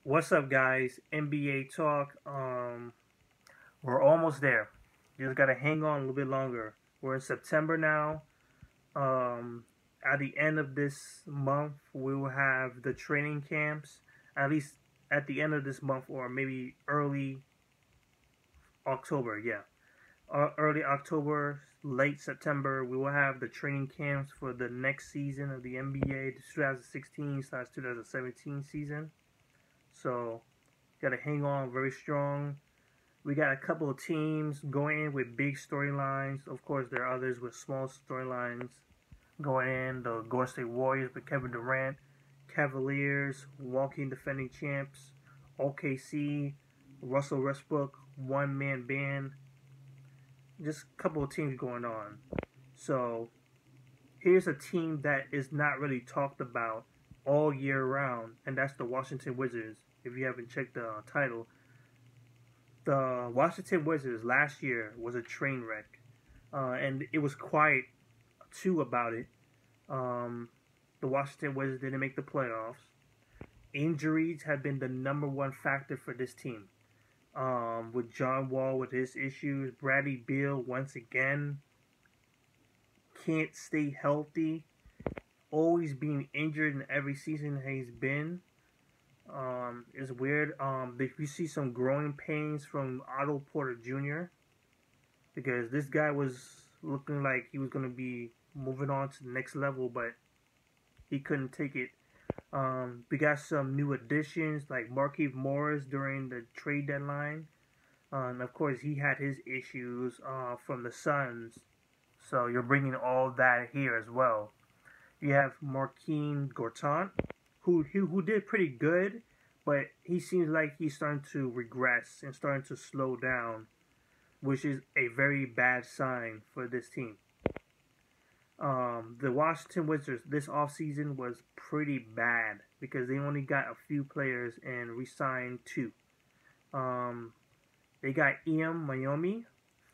What's up, guys? NBA talk. We're almost there. You just gotta hang on a little bit longer. We're in September now. At the end of this month, we will have the training camps. At least at the end of this month, or maybe early October. Yeah, early October, late September, we will have the training camps for the next season of the NBA, the 2016/2017 season. So, gotta hang on very strong. We got a couple of teams going in with big storylines. Of course, there are others with small storylines going in. The Golden State Warriors with Kevin Durant, Cavaliers, walking defending champs, OKC, Russell Westbrook, one man band. Just a couple of teams going on. So here's a team that is not really talked about all year round, and that's the Washington Wizards. If you haven't checked the title, the Washington Wizards last year was a train wreck, and it was quiet too about it. Um, the Washington Wizards didn't make the playoffs. Injuries have been the number one factor for this team. With John Wall with his issues, Bradley Beal once again can't stay healthy, always being injured in every season he's been. It's weird. If you see some growing pains from Otto Porter Jr., because this guy was looking like he was going to be moving on to the next level, but he couldn't take it. We got some new additions like Markieff Morris during the trade deadline. And of course, he had his issues from the Suns. So you're bringing all that here as well. You have Marquise Gortat, who did pretty good, but he seems like he's starting to regress and starting to slow down, which is a very bad sign for this team. The Washington Wizards this offseason was pretty bad because they only got a few players and re-signed two. They got Ian Miami,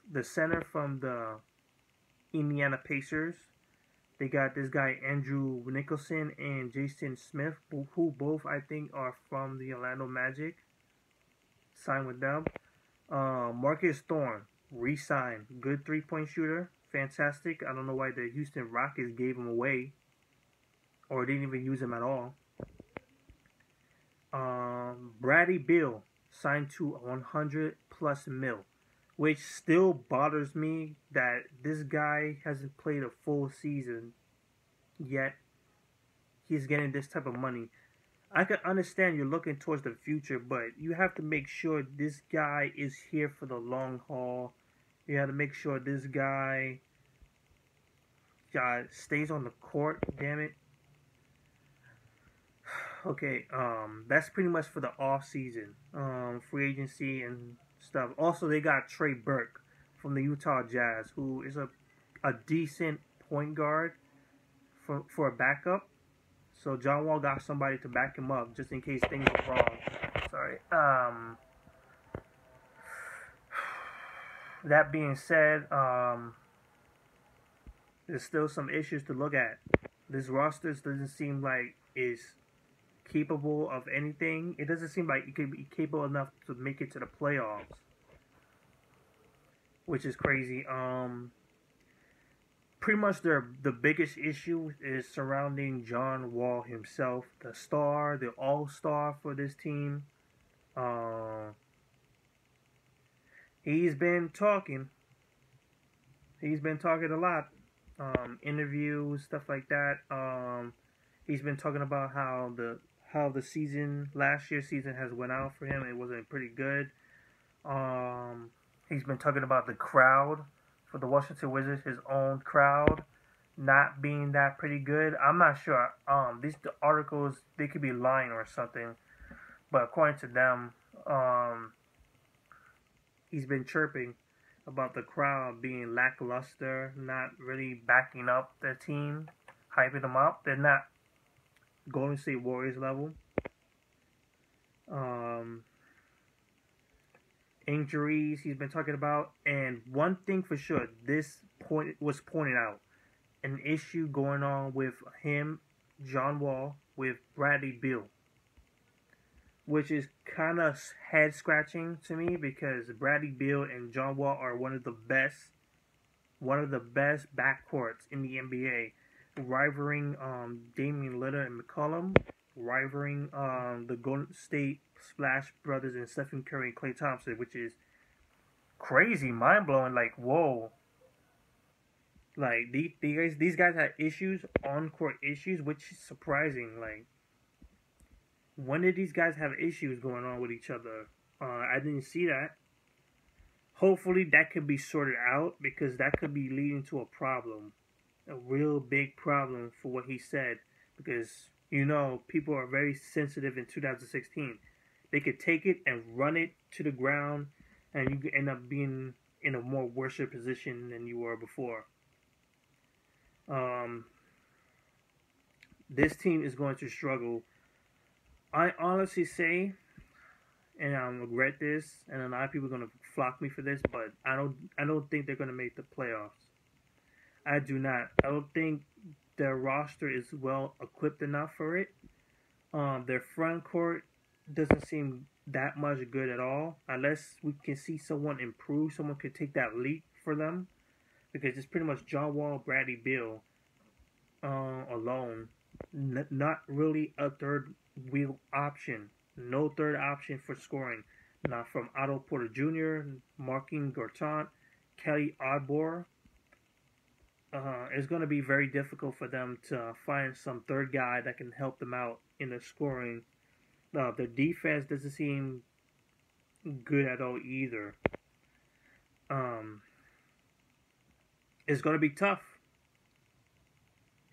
the center from the Indiana Pacers. They got this guy Andrew Nicholson and Jason Smith, who both I think are from the Orlando Magic. Signed with them. Marcus Thorne re-signed. Good three-point shooter. Fantastic. I don't know why the Houston Rockets gave him away or didn't even use him at all. Bradley Beal signed to 100 plus mil, which still bothers me that this guy hasn't played a full season yet. He's getting this type of money. I can understand you're looking towards the future, but you have to make sure this guy is here for the long haul. You have to make sure this guy stays on the court. Damn it. Okay, that's pretty much for the off season, free agency and stuff. Also, they got Trey Burke from the Utah Jazz, who is a decent point guard for a backup. So John Wall got somebody to back him up just in case things go wrong. Sorry. That being said, there's still some issues to look at. This roster doesn't seem like is capable of anything. It doesn't seem like it could be capable enough to make it to the playoffs, which is crazy. Pretty much the biggest issue is surrounding John Wall himself, the star, the all-star for this team. He's been talking. He's been talking a lot. Interviews, stuff like that. He's been talking about how the season, last year's season, has went out for him. It wasn't pretty good. He's been talking about the crowd for the Washington Wizards, his own crowd, not being that pretty good. I'm not sure. These articles, they could be lying or something, but according to them, he's been chirping about the crowd being lackluster, not really backing up their team, hyping them up. They're not Golden State Warriors level. Injuries he's been talking about, and one thing for sure, this point was pointed out, an issue going on with him, John Wall, with Bradley Beal. which is kind of head scratching to me because Bradley Beal and John Wall are one of the best backcourts in the NBA, rivaling Damian Lillard and McCollum, rivaling the Golden State Splash Brothers and Stephen Curry and Klay Thompson, which is crazy, mind blowing. Like, whoa, like these guys had issues, on court issues, which is surprising. Like, when did these guys have issues going on with each other? I didn't see that. Hopefully, that could be sorted out because that could be leading to a problem, a real big problem for what he said. Because people are very sensitive in 2016. They could take it and run it to the ground, and you could end up being in a more worse position than you were before. Um, this team is going to struggle. I honestly say, and I regret this, and a lot of people are gonna flock me for this, but I don't think they're gonna make the playoffs. I do not. I don't think their roster is well equipped enough for it. Their front court doesn't seem that much good at all, unless we can see someone improve. Someone could take that leap for them, because it's pretty much John Wall, Bradley Beal alone. Not really a third wheel option. No third option for scoring. Not from Otto Porter Jr., Markin Gortat, Kelly Oddbor. It's going to be very difficult for them to find some third guy that can help them out in the scoring. The defense doesn't seem good at all either. It's going to be tough,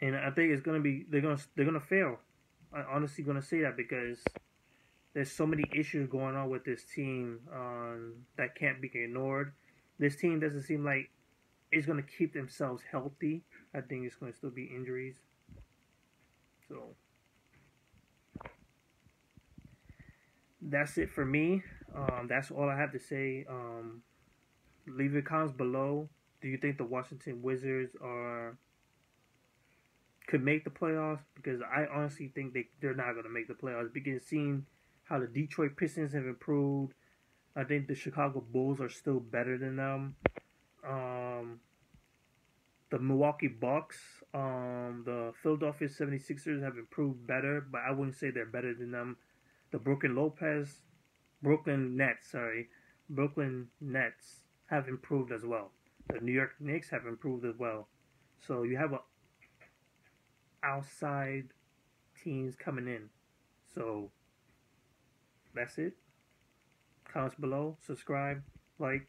and I think it's going to be they're going to fail. I'm honestly going to say that because there's so many issues going on with this team that can't be ignored. This team doesn't seem like it's going to keep themselves healthy. I think it's going to still be injuries. So that's it for me. That's all I have to say. Leave your comments below. Do you think the Washington Wizards could make the playoffs? Because I honestly think they're not going to make the playoffs. Because seeing how the Detroit Pistons have improved, I think the Chicago Bulls are still better than them. The Milwaukee Bucks, the Philadelphia 76ers have improved better, but I wouldn't say they're better than them. The Brooklyn Nets have improved as well. The New York Knicks have improved as well. So you have outside teams coming in. So that's it. Comments below, subscribe, like.